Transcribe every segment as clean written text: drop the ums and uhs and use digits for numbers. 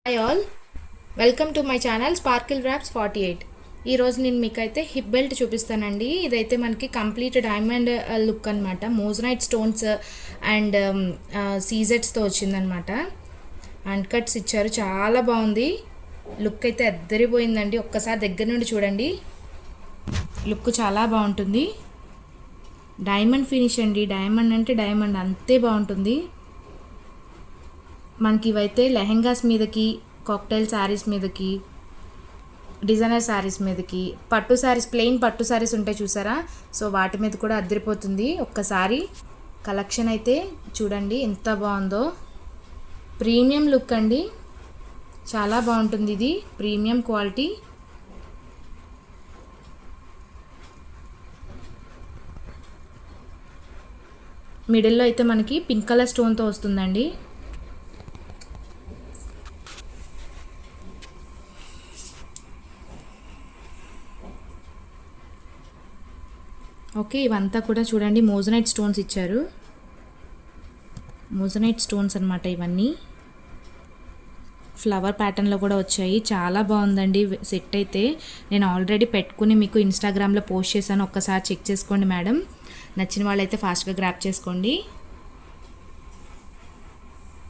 Hi all, welcome to my channel sparkle wraps 48. ఈరోజు నేను మీకైతే హిప్ బెల్ట్ చూపిస్తానండి. ఇదైతే మనకి కంప్లీట్ డైమండ్ లుక్ అనమాట. మోజనైట్ స్టోన్స్ అండ్ సీజెట్స్తో వచ్చిందనమాట. అండ్ కట్స్ ఇచ్చారు, చాలా బాగుంది. లుక్ అయితే అద్దరిపోయిందండి. ఒక్కసారి దగ్గర నుండి చూడండి, లుక్ చాలా బాగుంటుంది. డైమండ్ ఫినిష్ అండి. డైమండ్ అంటే డైమండ్ అంతే బాగుంటుంది. మనకి ఇవైతే లెహెంగాస్ మీదకి, కాక్టైల్ శారీస్ మీదకి, డిజైనర్ శారీస్ మీదకి, పట్టు శారీస్, ప్లెయిన్ పట్టు శారీస్ ఉంటాయి చూసారా, సో వాటి మీద కూడా అద్దరిపోతుంది. ఒక్కసారి కలెక్షన్ అయితే చూడండి ఎంత బాగుందో. ప్రీమియం లుక్ అండి, చాలా బాగుంటుంది. ఇది ప్రీమియం క్వాలిటీ. మిడిల్లో అయితే మనకి పింక్ కలర్ స్టోన్తో వస్తుందండి. ఓకే, ఇవంతా కూడా చూడండి మోజనైట్ స్టోన్స్ ఇచ్చారు. మోజనైట్ స్టోన్స్ అనమాట ఇవన్నీ. ఫ్లవర్ ప్యాటర్న్లో కూడా వచ్చాయి. చాలా బాగుందండి సెట్ అయితే. నేను ఆల్రెడీ పెట్టుకుని మీకు ఇన్స్టాగ్రామ్లో పోస్ట్ చేశాను, ఒక్కసారి చెక్ చేసుకోండి మేడం. నచ్చిన వాళ్ళైతే ఫాస్ట్గా గ్రాప్ చేసుకోండి.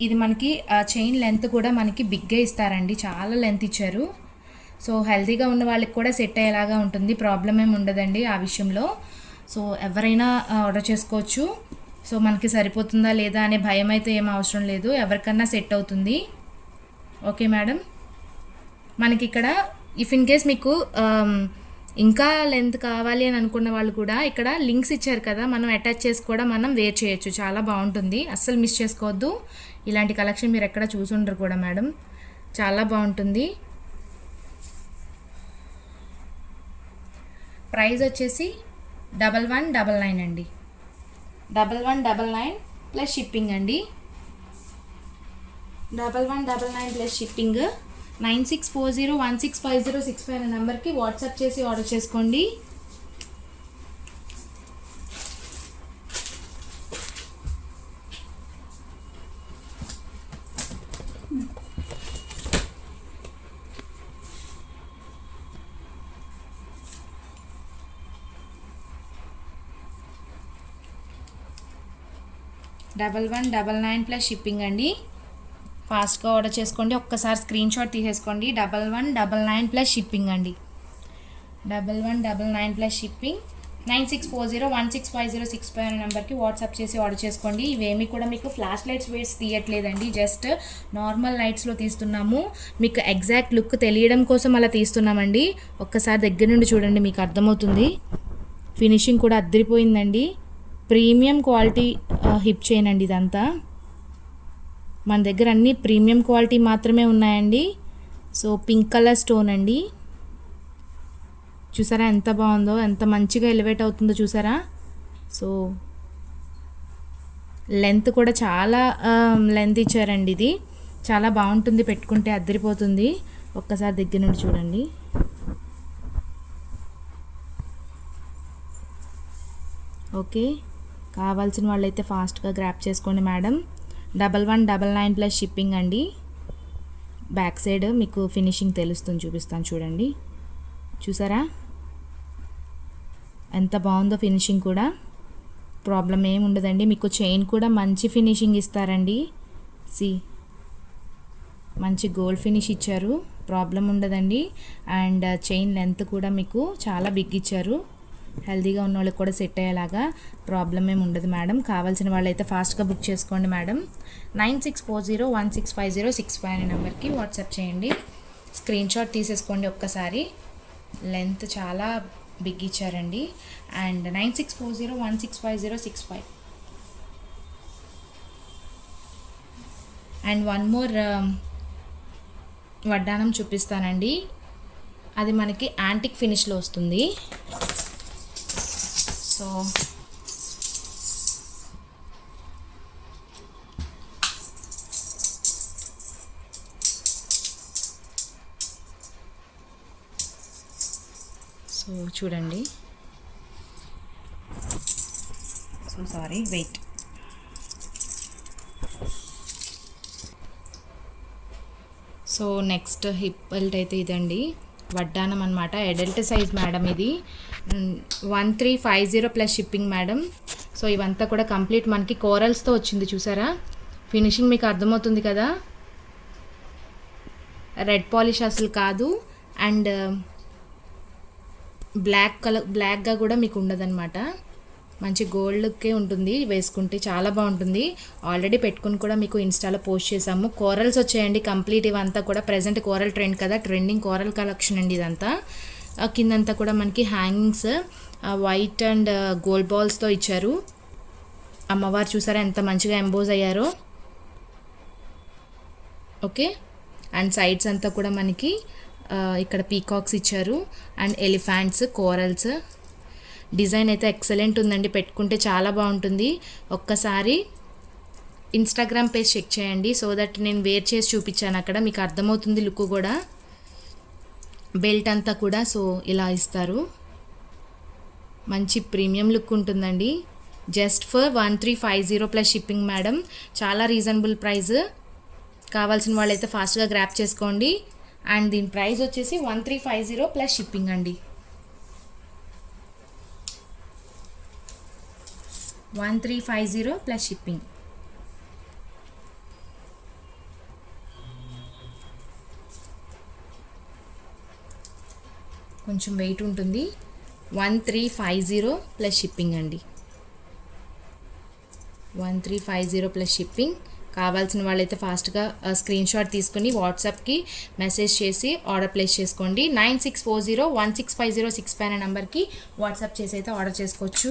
ఇది మనకి చైన్ లెంత్ కూడా మనకి బిగ్గా ఇస్తారండి, చాలా లెంత్ ఇచ్చారు. సో హెల్తీగా ఉన్న వాళ్ళకి కూడా సెట్ అయ్యేలాగా ఉంటుంది, ప్రాబ్లం ఏమి ఉండదండి ఆ విషయంలో. సో ఎవరైనా ఆర్డర్ చేసుకోవచ్చు. సో మనకి సరిపోతుందా లేదా అనే భయం అయితే ఏం అవసరం లేదు, ఎవరికన్నా సెట్ అవుతుంది. ఓకే మేడం, మనకి ఇక్కడ ఇఫ్ ఇన్ కేస్ మీకు ఇంకా లెంత్ కావాలి అని అనుకున్న వాళ్ళు కూడా ఇక్కడ లింక్స్ ఇచ్చారు కదా, మనం అటాచ్ చేసి కూడా మనం వేర్ చేయొచ్చు. చాలా బాగుంటుంది, అస్సలు మిస్ చేసుకోవద్దు. ఇలాంటి కలెక్షన్ మీరు ఎక్కడ చూసుండరు కూడా మేడం, చాలా బాగుంటుంది. ప్రైస్ వచ్చేసి 1199 అండి. 1199 ప్లస్ షిప్పింగ్ అండి. 1199 ప్లస్ షిప్పింగ్. 9640165065 అనే నెంబర్కి వాట్సాప్ చేసి ఆర్డర్ చేసుకోండి. $1199 ప్లస్ షిప్పింగ్ అండి. ఫాస్ట్గా ఆర్డర్ చేసుకోండి, ఒక్కసారి స్క్రీన్ షాట్ తీసేసుకోండి. 1199 ప్లస్ షిప్పింగ్ అండి. 1199 ప్లస్ షిప్పింగ్. 9640165065 అనే నెంబర్కి వాట్సాప్ చేసి ఆర్డర్ చేసుకోండి. ఇవేమీ కూడా మీకు ఫ్లాష్ లైట్స్ వేసి తీయట్లేదండి, జస్ట్ నార్మల్ లైట్స్లో తీస్తున్నాము. మీకు ఎగ్జాక్ట్ లుక్ తెలియడం కోసం అలా తీస్తున్నామండి. ఒక్కసారి దగ్గర నుండి చూడండి, మీకు అర్థమవుతుంది. ఫినిషింగ్ కూడా అద్దరిపోయిందండి. ప్రీమియం క్వాలిటీ హిప్ చైన్ అండి ఇదంతా. మన దగ్గర అన్ని ప్రీమియం క్వాలిటీ మాత్రమే ఉన్నాయండి. సో పింక్ కలర్ స్టోన్ అండి, చూసారా ఎంత బాగుందో, ఎంత మంచిగా ఎలివేట్ అవుతుందో చూసారా. సో లెంత్ కూడా చాలా లెంత్ ఇచ్చారండి. ఇది చాలా బాగుంటుంది, పెట్టుకుంటే అద్దరిపోతుంది. ఒక్కసారి దగ్గర నుండి చూడండి. ఓకే, కావాల్సిన వాళ్ళైతే ఫాస్ట్గా గ్రాప్ చేసుకోండి మేడం. 1199 ప్లస్ షిప్పింగ్ అండి. బ్యాక్ సైడ్ మీకు ఫినిషింగ్ తెలుస్తుంది, చూపిస్తాను చూడండి. చూసారా ఎంత బాగుందో ఫినిషింగ్ కూడా, ప్రాబ్లం ఏమి ఉండదండి. మీకు చైన్ కూడా మంచి ఫినిషింగ్ ఇస్తారండి. మంచి గోల్డ్ ఫినిష్ ఇచ్చారు, ప్రాబ్లం ఉండదండి. అండ్ చైన్ లెంత్ కూడా మీకు చాలా బిగ్ ఇచ్చారు. హెల్తీగా ఉన్న వాళ్ళకి కూడా సెట్ అయ్యేలాగా, ప్రాబ్లం ఏమి ఉండదు మేడం. కావాల్సిన వాళ్ళైతే ఫాస్ట్గా బుక్ చేసుకోండి మేడం. 9640165065 అనే నెంబర్కి వాట్సాప్ చేయండి. స్క్రీన్ షాట్ తీసేసుకోండి ఒక్కసారి. లెంత్ చాలా బిగ్ ఇచ్చారండి. అండ్ 9640165065. అండ్ వన్ మోర్ వడ్డానం చూపిస్తానండి. అది మనకి యాంటిక్ ఫినిష్లో వస్తుంది. సో చూడండి. Sorry, wait. So next hip belt అయితే ఇదండి, వడ్డానం అనమాట, అడల్ట్ సైజ్ మేడం ఇది. 1350 ప్లస్ షిప్పింగ్ మేడం. సో ఇవంతా కూడా కంప్లీట్ మనకి కోరల్స్తో వచ్చింది, చూసారా ఫినిషింగ్ మీకు అర్థమవుతుంది కదా, రెడ్ పాలిష్ అసలు కాదు. అండ్ బ్లాక్గా కూడా మీకు ఉండదన్నమాట, మంచి గోల్డ్ లుక్కే ఉంటుంది వేసుకుంటే, చాలా బాగుంటుంది. ఆల్రెడీ పెట్టుకుని కూడా మీకు ఇన్స్టాలో పోస్ట్ చేసాము. కోరల్స్ వచ్చాయండి కంప్లీట్, ఇవంతా కూడా ప్రజెంట్ కోరల్ ట్రెండ్ కదా, ట్రెండింగ్ కోరల్ కలెక్షన్ అండి ఇదంతా. కిందంతా కూడా మనకి హ్యాంగింగ్స్ వైట్ అండ్ గోల్డ్ బాల్స్తో ఇచ్చారు. అమ్మవారు చూసారా ఎంత మంచిగా ఎంబోజ్ అయ్యారో. ఓకే, అండ్ సైడ్స్ అంతా కూడా మనకి ఇక్కడ పీకాక్స్ ఇచ్చారు అండ్ ఎలిఫెంట్స్, కోరల్స్. డిజైన్ అయితే ఎక్సలెంట్ ఉందండి, పెట్టుకుంటే చాలా బాగుంటుంది. ఒక్కసారి ఇన్స్టాగ్రామ్ పేజ్ చెక్ చేయండి, సో దట్ నేను వేర్ చేసి చూపించాను అక్కడ, మీకు అర్థమవుతుంది లుక్ కూడా. బెల్ట్ అంతా కూడా సో ఇలా ఇస్తారు, మంచి ప్రీమియం లుక్ ఉంటుందండి. Just for 1350 plus shipping madam, చాలా రీజనబుల్ ప్రైస్. కావాల్సిన వాళ్ళైతే ఫాస్ట్గా గ్రాప్ చేసుకోండి. అండ్ దీని ప్రైస్ వచ్చేసి 1350 ప్లస్ షిప్పింగ్ అండి. 1350 ప్లస్ షిప్పింగ్. కొంచెం వెయిట్ ఉంటుంది. 1350 ప్లస్ షిప్పింగ్ అండి. 1350 ప్లస్ షిప్పింగ్. కావాల్సిన వాళ్ళైతే ఫాస్ట్గా స్క్రీన్ షాట్ తీసుకుని వాట్సాప్కి మెసేజ్ చేసి ఆర్డర్ ప్లేస్ చేసుకోండి. 9640165065 అనే నెంబర్కి వాట్సాప్ చేసి అయితే ఆర్డర్ చేసుకోవచ్చు.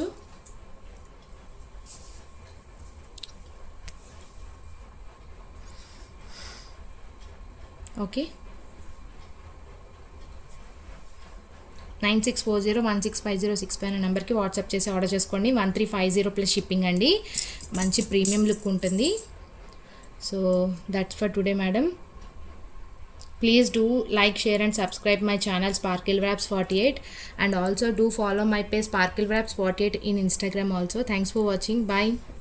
ఓకే, 9640165065 అనే నెంబర్కి వాట్సాప్ చేసి ఆర్డర్ చేసుకోండి. 1350 ప్లస్ షిప్పింగ్ అండి, మంచి ప్రీమియం లుక్ ఉంటుంది. So that's for today madam. Please do like, share and subscribe my channel Sparkle Wraps 48, and also do follow my page Sparkle Wraps 48 in Instagram also. Thanks for watching. Bye.